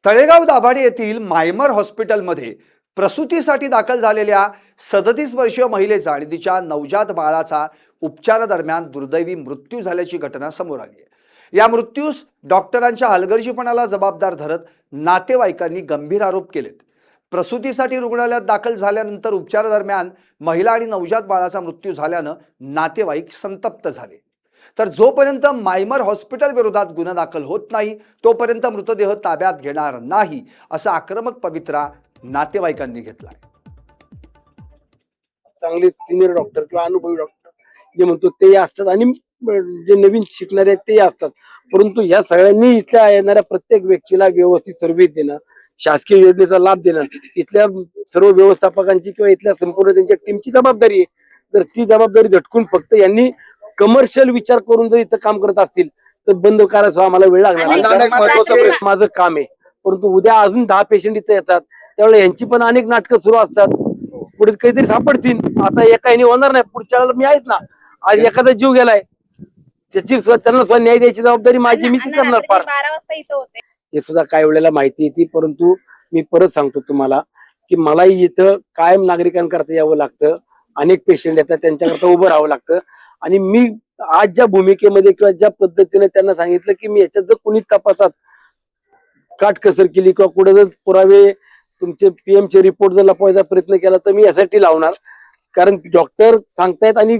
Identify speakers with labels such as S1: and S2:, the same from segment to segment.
S1: तळेगाव दाभाडे येथील मायमर हॉस्पिटलमध्ये प्रसूतीसाठी दाखल झालेल्या 37 वर्षीय महिलेचा आणि तिच्या नवजात बाळाचा उपचारादरम्यान दुर्दैवी मृत्यू झाल्याची घटना समोर आली आहे। या मृत्यूस डॉक्टरांच्या हलगर्जीपणाला जबाबदार धरत नातेवाईकांनी गंभीर आरोप केलेत। प्रसूतीसाठी रुग्णालयात दाखल झाल्यानंतर उपचारादरम्यान महिला आणि नवजात बाळाचा मृत्यू झाल्यानं नातेवाईक संतप्त झाले। तर जोपर्यंत मायमर हॉस्पिटल विरोधात गुन्हा दाखल होत नाही तोपर्यंत मृतदेह ताब्यात घेणार नाही असा आक्रमक पवित्रा नातेवाईकांनी घेतला।
S2: चांगले सिनियर डॉक्टर किंवा अनुभवी डॉक्टर जे म्हणतो ते असतात आणि जे नवीन शिकणारे आहेत ते असतात, परंतु या सगळ्यांनी इथल्या येणाऱ्या प्रत्येक व्यक्तीला व्यवस्थित सर्व्हिस देणं, शासकीय योजनेचा लाभ देणं इथल्या सर्व व्यवस्थापकांची किंवा इथल्या संपूर्ण त्यांच्या टीमची जबाबदारी आहे। तर ती जबाबदारी झटकून फक्त यांनी कमर्शियल विचार करून जर इथं काम करत असतील तर बंद करायचं आम्हाला वेळ लागणार। माझं काम आहे, परंतु उद्या अजून 10 पेशंट इथे येतात त्यावेळेला यांची पण अनेक नाटकं सुरू असतात, पुढे काहीतरी सापडतील। आता एकाने होणार नाही, पुढच्या वेळेला मी आहेत ना, आज एखादा जीव गेलाय त्याची त्यांना सुद्धा न्याय द्यायची जबाबदारी माझी, मी ती करणार पार।
S3: 12 वाजता इथं होते
S2: हे सुद्धा काही वेळेला माहिती येते, परंतु मी परत सांगतो तुम्हाला की मलाही इथं कायम नागरिकांकरता यावं लागतं, अनेक पेशंट येतात त्यांच्याकरता उभं राहावं लागतं। आणि मी आज ज्या भूमिकेमध्ये किंवा ज्या पद्धतीने त्यांना सांगितलं की मी याच्यात जर कुणी तपासात काटकसर केली किंवा कुठे जर पुरावे तुमचे पीएमचे रिपोर्ट जर लपवायचा प्रयत्न केला तर मी यासाठी लावणार, कारण डॉक्टर सांगतायत आणि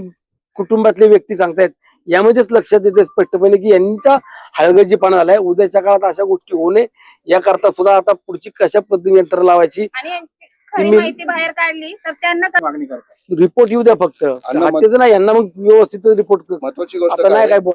S2: कुटुंबातले व्यक्ती सांगतायत, यामध्येच लक्षात येते स्पष्टपणे की यांचा हलगर्जीपणा झालाय। उद्याच्या काळात अशा गोष्टी होऊ नये याकरता सुद्धा आता पुढची कशा पद्धतीने यंत्रणा लावायची
S3: आणि खरी माहिती बाहेर काढली तर त्यांना
S2: मागणी करतात। रिपोर्ट येऊ द्या फक्त, हत्येचं नाही, यांना मग व्यवस्थित रिपोर्ट
S4: महत्वाची गोष्ट
S2: आता नाही काय बोल